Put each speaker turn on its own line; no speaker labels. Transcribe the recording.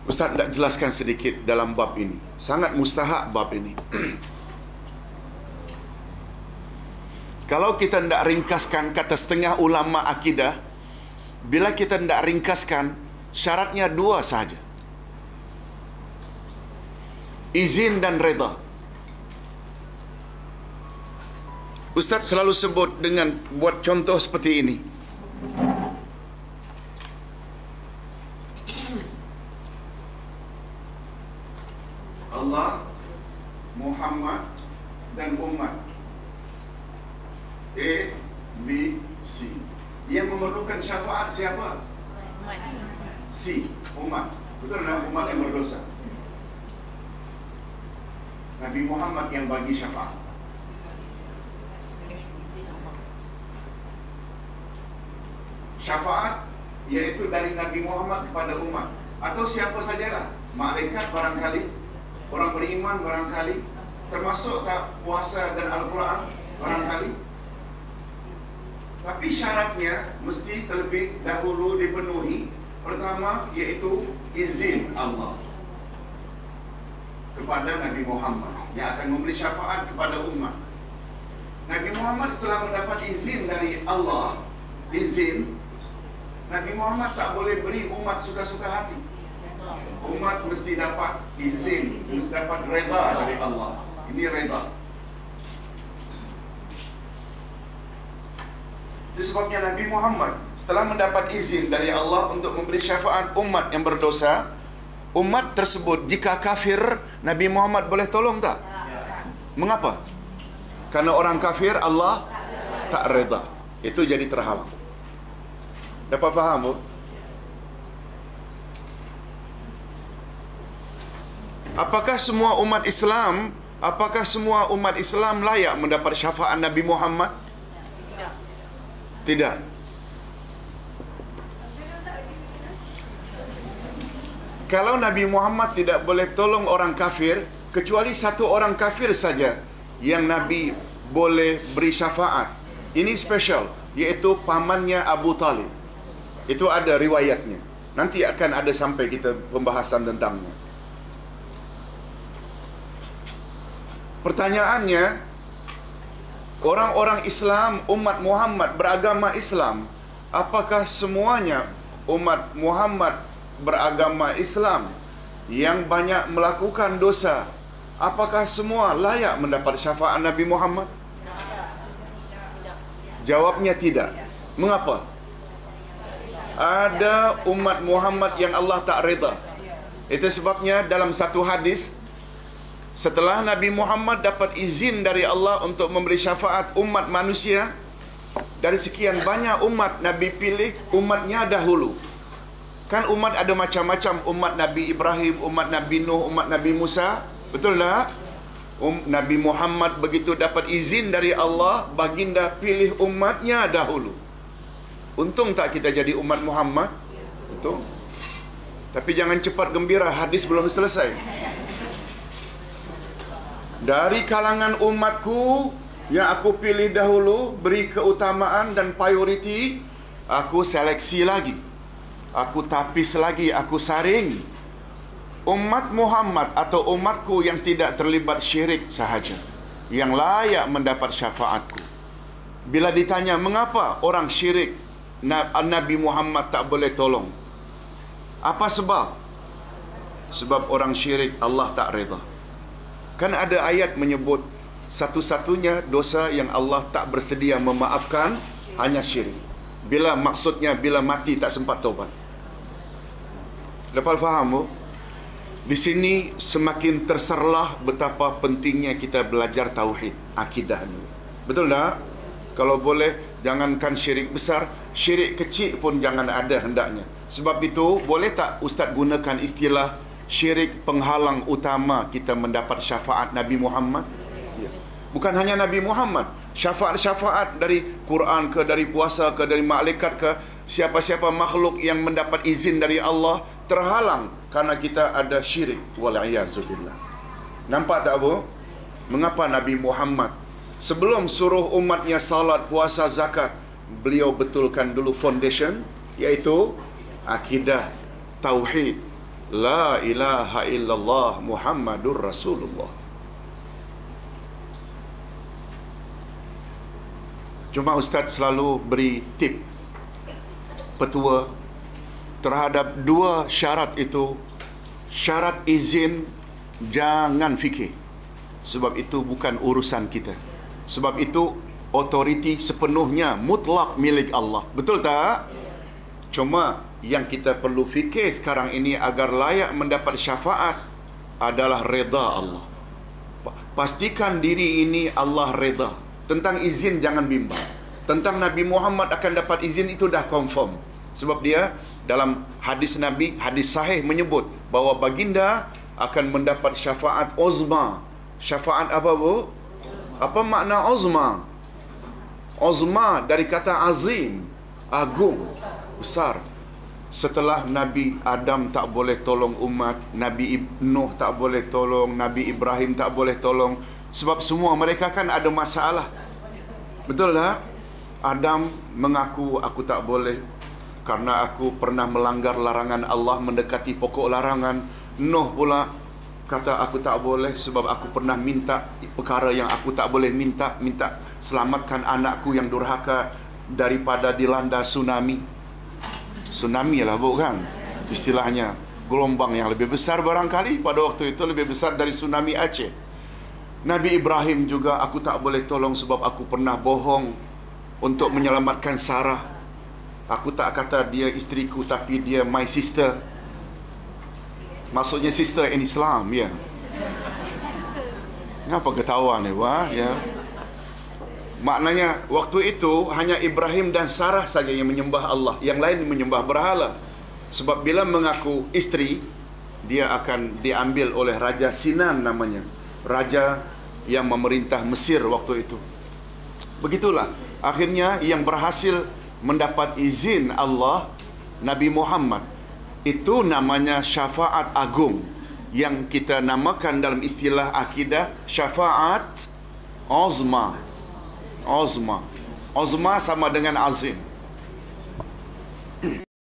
Ustaz nak jelaskan sedikit dalam bab ini. Sangat mustahak bab ini. Kalau kita tidak ringkaskan, kata setengah ulama akidah, bila kita tidak ringkaskan, syaratnya dua sahaja. Izin dan reda. Ustaz selalu sebut dengan buat contoh seperti ini. Allah, Muhammad dan umat A, B, C. Yang memerlukan syafaat siapa? C, umat. Betul tak? Umat yang berdosa. Nabi Muhammad yang bagi syafaat. Syafaat iaitu dari Nabi Muhammad kepada umat, atau siapa sajalah, malaikat barangkali, orang beriman barangkali, termasuk tak puasa dan Al-Quran barangkali. Tapi syaratnya mesti terlebih dahulu dipenuhi. Pertama iaitu izin Allah kepada Nabi Muhammad yang akan memberi syafaat kepada umat. Nabi Muhammad setelah mendapat izin dari Allah, izin, Nabi Muhammad tak boleh beri umat suka-suka hati. Umat mesti dapat izin, mesti dapat reda dari Allah. Ini reda. Itu sebabnya Nabi Muhammad setelah mendapat izin dari Allah untuk memberi syafaat umat yang berdosa, umat tersebut jika kafir, Nabi Muhammad boleh tolong tak? Mengapa? Karena orang kafir Allah tak reda. Itu jadi terhalang. Dapat faham, Bu? Apakah semua umat Islam layak mendapat syafaat Nabi Muhammad? Tidak. Kalau Nabi Muhammad tidak boleh tolong orang kafir, kecuali satu orang kafir saja yang Nabi boleh beri syafaat. Ini special, iaitu pamannya Abu Talib. Itu ada riwayatnya. Nanti akan ada sampai kita pembahasan tentangnya. Pertanyaannya, orang-orang Islam, umat Muhammad beragama Islam, apakah semuanya umat Muhammad beragama Islam yang banyak melakukan dosa, apakah semua layak mendapat syafaat Nabi Muhammad? Jawabnya tidak. Mengapa? Ada umat Muhammad yang Allah tak reda. Itu sebabnya dalam satu hadis, setelah Nabi Muhammad dapat izin dari Allah untuk memberi syafaat umat manusia, dari sekian banyak umat Nabi pilih umatnya dahulu. Kan umat ada macam-macam, umat Nabi Ibrahim, umat Nabi Nuh, umat Nabi Musa. Betul tak? Nabi Muhammad begitu dapat izin dari Allah, baginda pilih umatnya dahulu. Untung tak kita jadi umat Muhammad? Untung. Tapi jangan cepat gembira, hadis belum selesai. Dari kalangan umatku yang aku pilih dahulu, beri keutamaan dan prioriti, aku seleksi lagi, aku tapis lagi, aku saring umat Muhammad atau umatku yang tidak terlibat syirik sahaja yang layak mendapat syafaatku. Bila ditanya mengapa orang syirik Nabi Muhammad tak boleh tolong, apa sebab? Sebab orang syirik Allah tak reda. Kan ada ayat menyebut satu-satunya dosa yang Allah tak bersedia memaafkan hanya syirik. Bila maksudnya bila mati tak sempat taubat. Dapat faham, Bu? Di sini semakin terserlah betapa pentingnya kita belajar tauhid, akidah ni. Betul tak? Kalau boleh jangankan syirik besar, syirik kecil pun jangan ada hendaknya. Sebab itu boleh tak Ustaz gunakan istilah syirik penghalang utama kita mendapat syafaat Nabi Muhammad? Ya. Bukan hanya Nabi Muhammad, syafaat-syafaat dari Quran ke, dari puasa ke, dari malaikat ke, siapa-siapa makhluk yang mendapat izin dari Allah terhalang karena kita ada syirik. Wal'iyazubillah. Nampak tak, Bu? Mengapa Nabi Muhammad sebelum suruh umatnya salat, puasa, zakat, beliau betulkan dulu foundation, iaitu akidah, tauhid. La ilaha illallah Muhammadur Rasulullah. Cuma Ustaz selalu beri tip petua terhadap dua syarat itu. Syarat izin jangan fikir, sebab itu bukan urusan kita. Sebab itu otoriti sepenuhnya mutlak milik Allah. Betul tak? Cuma yang kita perlu fikir sekarang ini agar layak mendapat syafaat adalah reda Allah. Pastikan diri ini Allah reda. Tentang izin jangan bimbang. Tentang Nabi Muhammad akan dapat izin itu dah confirm. Sebab dia dalam hadis Nabi, hadis sahih menyebut bahawa baginda akan mendapat syafaat uzma. Syafaat apa bu? Apa makna uzma? Uzma dari kata azim, agung, besar. Setelah Nabi Adam tak boleh tolong umat, Nabi Nuh tak boleh tolong, Nabi Ibrahim tak boleh tolong, sebab semua mereka kan ada masalah. Betul tak? Adam mengaku aku tak boleh karena aku pernah melanggar larangan Allah, mendekati pokok larangan. Nuh pula kata aku tak boleh sebab aku pernah minta perkara yang aku tak boleh minta selamatkan anakku yang durhaka daripada dilanda tsunami. Tsunami lah bukan istilahnya, gelombang yang lebih besar barangkali pada waktu itu, lebih besar dari tsunami Aceh. Nabi Ibrahim juga aku tak boleh tolong sebab aku pernah bohong untuk menyelamatkan Sarah. Aku tak kata dia isteriku tapi dia my sister. Maksudnya sister in Islam, ya. Kenapa ketawa ni, wah, ya. Maknanya waktu itu hanya Ibrahim dan Sarah saja yang menyembah Allah, yang lain menyembah berhala. Sebab bila mengaku isteri, dia akan diambil oleh Raja Sinan namanya, raja yang memerintah Mesir waktu itu. Begitulah akhirnya yang berhasil mendapat izin Allah Nabi Muhammad. Itu namanya syafaat agung yang kita namakan dalam istilah akidah syafaat uzma. Uzma sama dengan azim.